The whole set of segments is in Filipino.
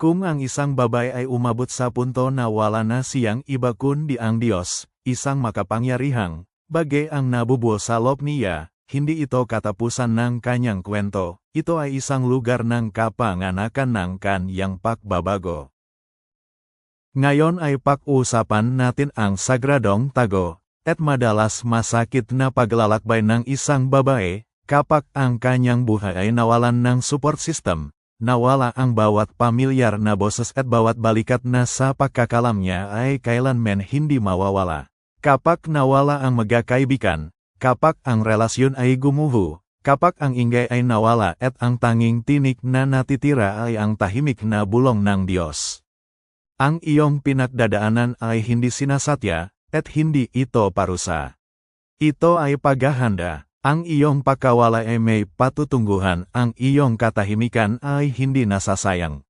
Kung ang isang babae ay umabot sa punto na wala na siyang iba kundi ang Diyos, isang makapangyarihang, bagay ang nabubuo sa loob niya, hindi ito katapusan ng kanyang kwento, ito ay isang lugar ng kapanganakan ng kanyang pagbabago. Ngayon ay pag-uusapan natin ang sagradong tago, at madalas masakit na paglalakbay ng isang babae, kapag ang kanyang buhay ay nawalan ng support system. Nawala ang bawat pamilyar na boses at bawat balikat na sa pagkakalam niya ay kailanman hindi mawawala. Kapag nawala ang magkakaibigan, kapag ang relasyon ay gumuho, kapag ang ingay ay nawala at ang tanging tinik na natitira ay ang tahimik na bulong ng Diyos. Ang iyong pinagdadaanan ay hindi sinasatya, at hindi ito parusa. Ito ay paghahanda. Ang iyong pagkawala ay may patutungguhan, ang iyong katahimikan ay hindi nasasayang.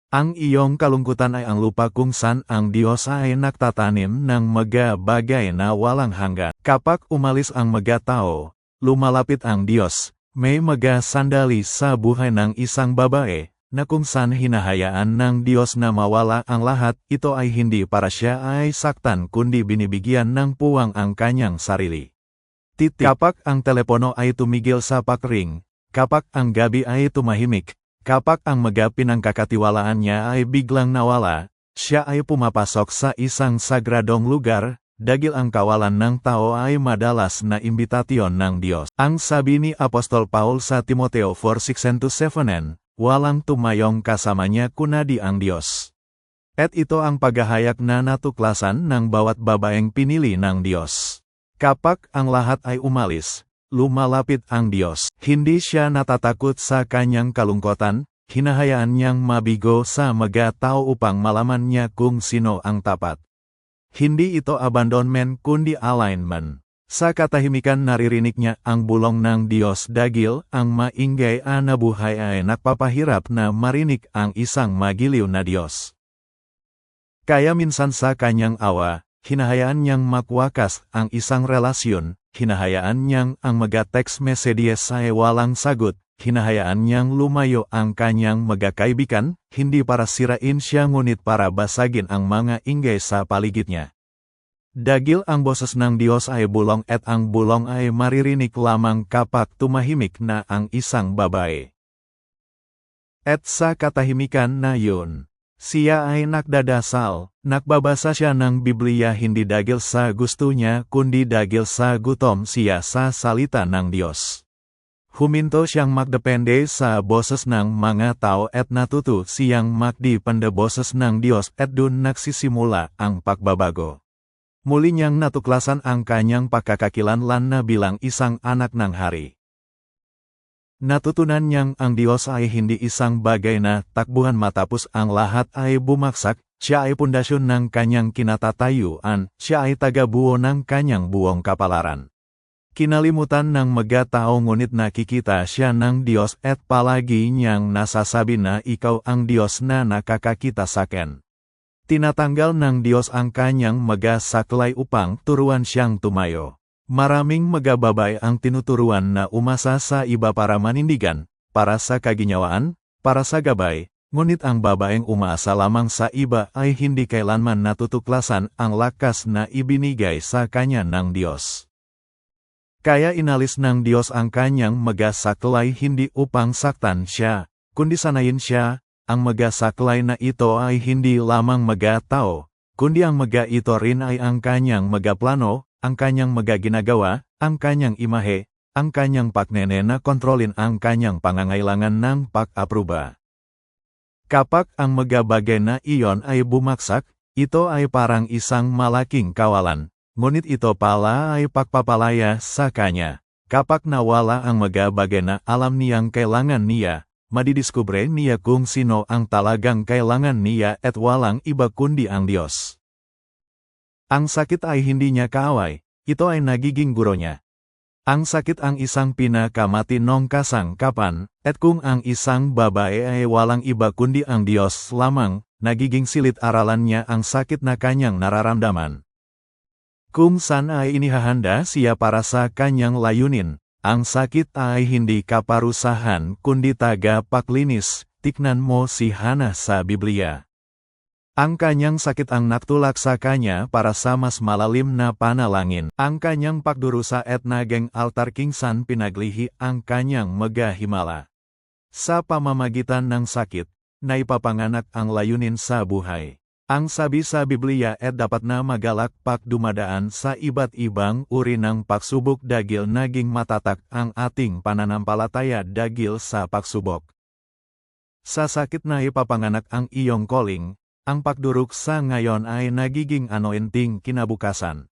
Ang iyong kalungkutan ay ang lupa kung saan ang Diyos ay nagtatanim ng mga bagay na walang hanggan. Kapag umalis ang mga tao, lumalapit ang Diyos. May mga sandali sa buhay ng isang babae, na kung saan hinahayaan ng Diyos na mawala ang lahat, ito ay hindi para siya ay saktan kundi binibigyan ng puwang ang kanyang sarili. Kapag ang telepono ay tumigil sa pagring, kapag ang gabi ay tumahimik, kapag ang mga pinangkakatiwalaan niya ay biglang nawala, siya ay pumapasok sa isang sagradong lugar, dahil ang kawalan ng tao ay madalas na imbitasyon ng Diyos. Ang sabi ni Apostol Paul sa Timoteo 4:6-7, walang tumayong kasama niya kundi ang Diyos. At ito ang paghahayak na natuklasan ng bawat babaeng pinili ng Diyos. Kapag ang lahat ay umalis, lumalapit ang Diyos. Hindi siya natatakot sa kanyang kalungkutan, hinahayaan niyang mabigo sa mga tao upang malaman niya kung sino ang tapat. Hindi ito abandonment kundi alignment. Sa katahimikan naririnig niya ang bulong ng Diyos dahil ang maingay na buhay ay nagpapahirap na marinig ang isang magiliw na Diyos. Kaya minsan sa kanyang awa, hinahayaan niyang makwakas ang isang relasyon, hinahayaan niyang ang mga text messages ay walang sagot, hinahayaan niyang lumayo ang kanyang magkakaibigan, hindi para sirain siya ngunit para basagin ang mga ingay sa paligid niya. Dahil ang boses ng Diyos ay bulong at ang bulong ay maririnig lamang kapag tumahimik na ang isang babae. At sa katahimikan na yun, siya ay nagdadasal, nagbabasa siya ng Biblia hindi dahil sa gusto niya kundi dahil sa gutom siya sa salita ng Diyos. Huminto siyang magdepende sa boses ng mga tao at natuto siyang magdepende boses ng Diyos at dun nagsisimula ang pagbabago. Muli niyang natuklasan ang kanyang pagkakakilanlan na bilang isang anak ng hari. Natutunan niyang ang Diyos ay hindi isang bagay na takbuhan matapos ang lahat ay bumagsak, siya ay pundasyon ng kanyang kinatatayuan, siya ay tagabuo ng kanyang buong kapalaran. Kinalimutan ng mga tao ngunit nakikita siya ng Diyos at palagi niyang nasasabi na ikaw ang Diyos na nakakakita sa akin. Tinatanggal ng Diyos ang kanyang mga saklay upang turuan siyang tumayo. Maraming mga babae ang tinuturuan na umasa sa iba para manindigan, para sa kaginhawaan, para sa gabay, ngunit ang babaeng umaasa lamang sa iba ay hindi kailanman natutuklasan ang lakas na ibinigay sa kanya ng Diyos. Kaya inalis ng Diyos ang kanyang mga saklay hindi upang saktan siya, kundi sanayin siya, ang mga saklay na ito ay hindi lamang mga tao, kundi ang mga ito rin ay ang kanyang mga plano, ang kanyang mga ginagawa, ang kanyang imahe, ang kanyang paknene na kontrolin ang kanyang pangangailangan ng pag-apruba. Kapag ang mga bagay na iyon ay bumagsak, ito ay parang isang malaking kawalan, ngunit ito pala ay pagpapalaya sa kanya. Kapag nawala ang mga bagay na alam niyang kailangan niya, madidiskubre niya kung sino ang talagang kailangan niya at walang iba kundi ang Diyos. Ang sakit ay hindi niya kaaway, ito ay nagiging guro niya. Ang sakit ang isang pinakamatinong kasangkapan, at kung ang isang babae ay walang iba kundi ang Diyos lamang, nagiging silid-aralan niya ang sakit na kanyang nararamdaman. Kung saan ay inihahanda siya para sa kanyang layunin, ang sakit ay hindi kaparusahan kundi tagapaglinis, tiknan mo si Hana sa Biblia. Ang kanyang sakit ang naktulak sa kanya para sa mas malalim na panalangin. Ang kanyang pagdurusa at naging altar kingsan pinaglihi ang kanyang magahimala. Sa pamamagitan ng sakit, naipapanganak ang layunin sa buhay. Ang sabi sa Biblia at dapat na magalak pak dumadaan sa iba't ibang uri ng pagsubok dagil naging matatak ang ating pananampalataya dagil sa pagsubok. Sa sakit na ipapanganak ang iyong calling, ang pagduruk sa ngayon ay nagiging anointing kinabukasan.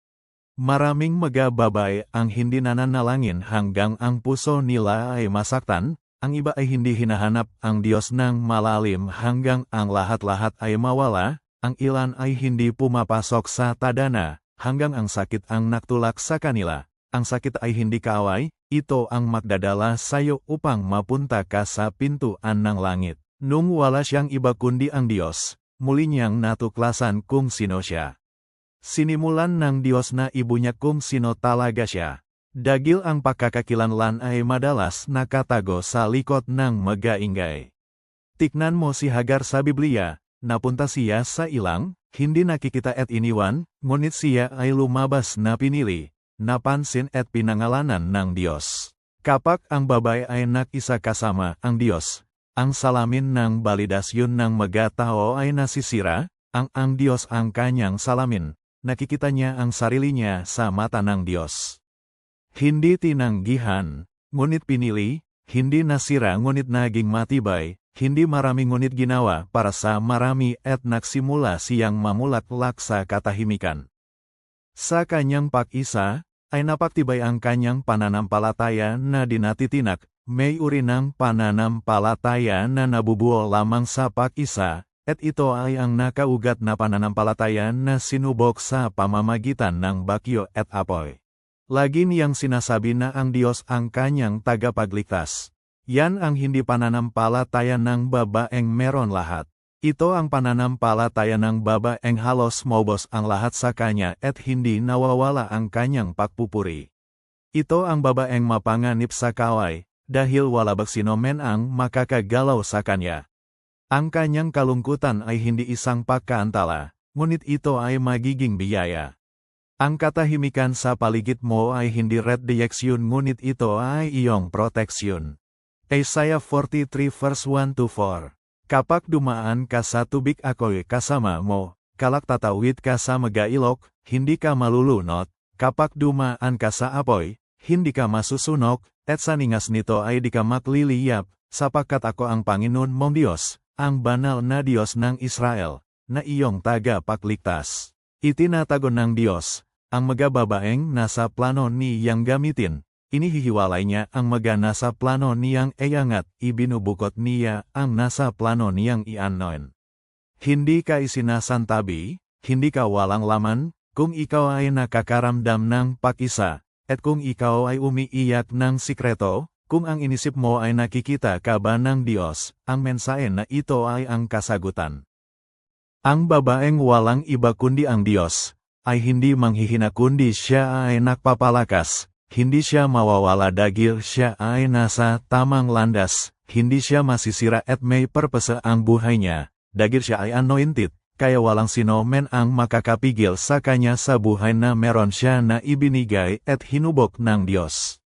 Maraming magababay ang hindi nananalangin hanggang ang puso nila ay masaktan, ang iba ay hindi hinahanap ang Diyos ng malalim hanggang ang lahat-lahat ay mawala, ang ilan ay hindi pumapasok sa tadhana, hanggang ang sakit ang naktulak sa kanila. Ang sakit ay hindi kaaway, ito ang magdadala sa iyo upang mapunta ka sa pintuan ng langit. Nung wala siyang iba kundi ang Diyos, muli niyang natuklasan kung sino siya. Sinimulan ng Diyos na ibunya kung sino talaga siya. Dagil ang pagkakakilanlan ay madalas nakatago sa likod ng magaingay. Tiknan mo si Hagar sa Biblia, napunta siya sa ilang, hindi nakikita at iniwan, ngunit siya ay lumabas na pinili, napansin at pinangalanan ng Diyos. Kapag ang babae ay nakisa kasama ang Diyos, ang salamin ng balidasyon ng mga-tao ay nasisira, ang Diyos ang kanyang salamin, nakikita niya ang sarili niya sa mata ng Diyos. Hindi tinanggihan, ngunit pinili, hindi nasira ngunit naging matibay, hindi marami ngunit ginawa para sa marami at nagsimula siyang mamulaklak sa katahimikan. Sa kanyang pag-isa, ay napagtibay ang kanyang pananampalataya na dinatitinak. May uri ng pananampalataya na nabubuo lamang sa pag-isa, at ito ay ang nakaugat na pananampalataya na sinubok sa pamamagitan ng bagyo at apoy. Lagi niyang sinasabi na ang Diyos ang kanyang tagapagligtas. Yan ang hindi pananampalataya ng babaeng meron lahat. Ito ang pananampalataya ng babaeng halos maubos ang lahat sa kanya at hindi nawawala ang kanyang pagpupuri. Ito ang babaeng mapanganib sa kaway, dahil wala sino man ang makakagalaw sa kanya. Ang kanyang kalungkutan ay hindi isang pagkaantala, ngunit ito ay magiging biyaya. Ang katahimikan sa paligid mo ay hindi redireksyon ngunit ito ay iyong proteksyon. Isaiah 43 verse 1-4. Kapag dumaan ka sa tubig ako'y kasama mo, kalak tatawid ka sa magailok, hindi ka malulunot, kapag dumaan ka sa apoy, hindi ka masusunog, at sa ningas nito ay di ka makliliyap, sapagkat ako ang Panginoon mong Diyos, ang banal na Diyos ng Israel, na iyong tagapagligtas. Itinatago ng Diyos, ang magababaeng nasa plano niyang gamitin, inihihiwalay niya ang mga nasa plano niyang iangat, ibinubukot niya ang nasa plano niyang ianoin. Hindi ka isinasantabi, hindi ka walang laman, kung ikaw ay nakakaramdam ng pag-isa, at kung ikaw ay umiiyak ng sikreto, kung ang inisip mo ay nakikita ka ba ng Diyos, ang mensahe na ito ay ang kasagutan. Ang babaeng walang iba kundi ang Diyos, ay hindi manghihina kundi siya ay nagpapalakas, hindi siya mawawala dagil siya ay nasa tamang landas, hindi siya masisira at may purpose ang buhay niya, dagil siya ay anointed. Kaya walang sino man ang makakapigil sa kanya sa buhay na meron siya na ibinigay at hinubok ng Diyos.